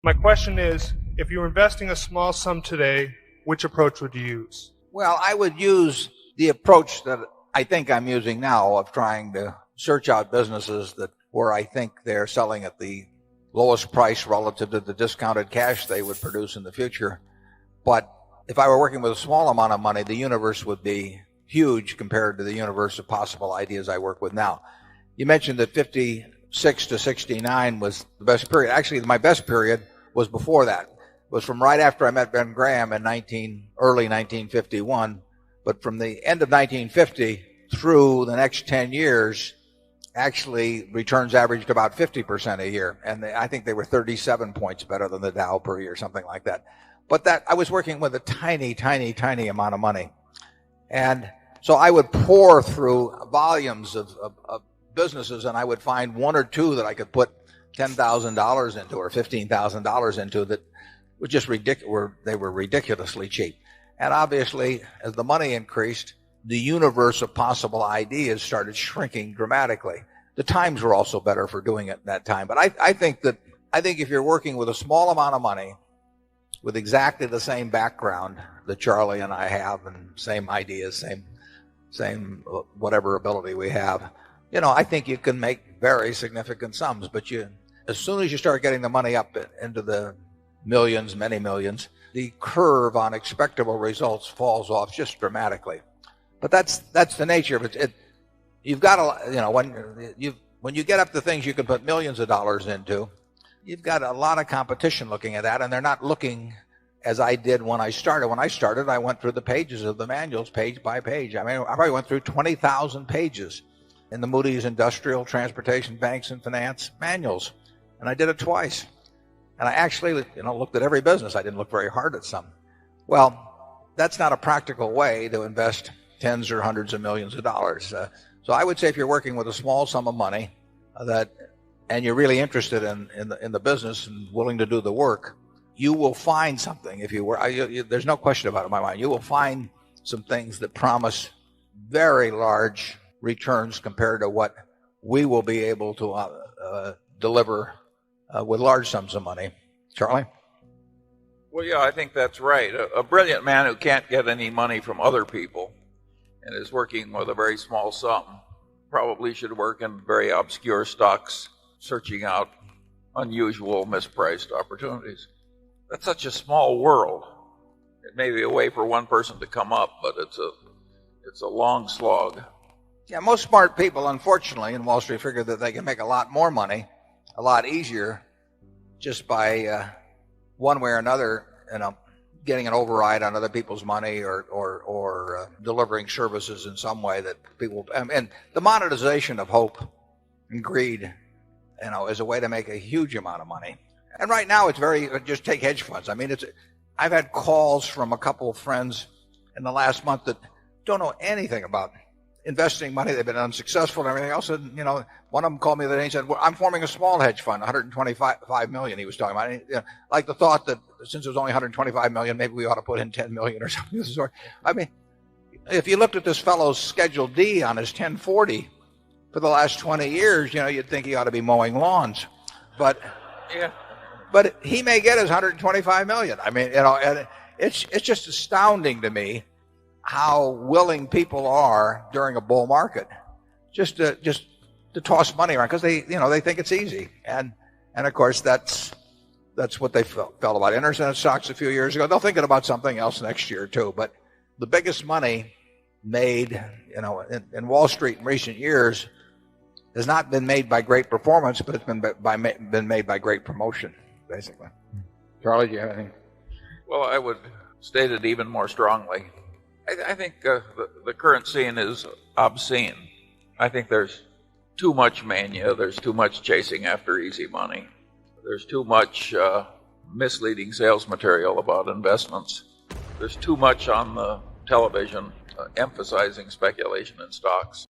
My question is, if you were investing a small sum today, which approach would you use? Well, I would use the approach that I think I'm using now of trying to search out businesses where I think they're selling at the lowest price relative to the discounted cash they would produce in the future. But if I were working with a small amount of money, the universe would be huge compared to the universe of possible ideas I work with now. You mentioned that 56 to 69 was the best period. Actually, my best period was before that. It was from right after I met Ben Graham in early 1951. But from the end of 1950 through the next 10 years, actually returns averaged about 50% a year. And I think they were 37 points better than the Dow per year, something like that. But I was working with a tiny, tiny, tiny amount of money. And so I would pour through volumes of businesses, and I would find one or two that I could put $10,000 into or $15,000 into that were just ridiculous. They were ridiculously cheap. And obviously, as the money increased, the universe of possible ideas started shrinking dramatically. The times were also better for doing it at that time. But I think if you're working with a small amount of money, with exactly the same background that Charlie and I have, and same ideas, same whatever ability we have, I think you can make very significant sums. But as soon as you start getting the money up into the millions, many millions, the curve on expectable results falls off just dramatically. But that's the nature of it. You've got when you get up to things you can put millions of dollars into, you've got a lot of competition looking at that, and they're not looking as I did when I started. When I started, I went through the pages of the manuals page by page. I mean, I probably went through 20,000 pages in the Moody's Industrial, Transportation, Banks, and Finance manuals. And I did it twice. And I actually, looked at every business. I didn't look very hard at some. Well, that's not a practical way to invest tens or hundreds of millions of dollars. So I would say if you're working with a small sum of money and you're really interested in the business and willing to do the work, you will find something. There's no question about it in my mind. You will find some things that promise very large returns compared to what we will be able to deliver with large sums of money. Charlie? Well, yeah, I think that's right. A brilliant man who can't get any money from other people and is working with a very small sum probably should work in very obscure stocks, searching out unusual, mispriced opportunities. That's such a small world. It may be a way for one person to come up, but it's a long slog. Yeah, most smart people, unfortunately, in Wall Street figure that they can make a lot more money, a lot easier, just by one way or another, getting an override on other people's money or delivering services in some way that people. And the monetization of hope and greed, is a way to make a huge amount of money. And right now, it's just take hedge funds. I mean, I've had calls from a couple of friends in the last month that don't know anything about investing money. They've been unsuccessful and everything else. And, one of them called me the other day and said, well, I'm forming a small hedge fund, $125 million he was talking about. Like the thought that since it was only $125 million, maybe we ought to put in $10 million or something of the sort. I mean, if you looked at this fellow's Schedule D on his 1040 for the last 20 years, you'd think he ought to be mowing lawns. But he may get his $125 million. I mean, and it's just astounding to me how willing people are during a bull market just to toss money around because they think it's easy. And of course that's what they felt about internet stocks a few years ago. They'll think about something else next year too. But the biggest money made, in Wall Street in recent years has not been made by great performance, but it's been made by great promotion, basically. Charlie, do you have anything? Well, I would state it even more strongly. I think the current scene is obscene. I think there's too much mania. There's too much chasing after easy money. There's too much misleading sales material about investments. There's too much on the television emphasizing speculation in stocks.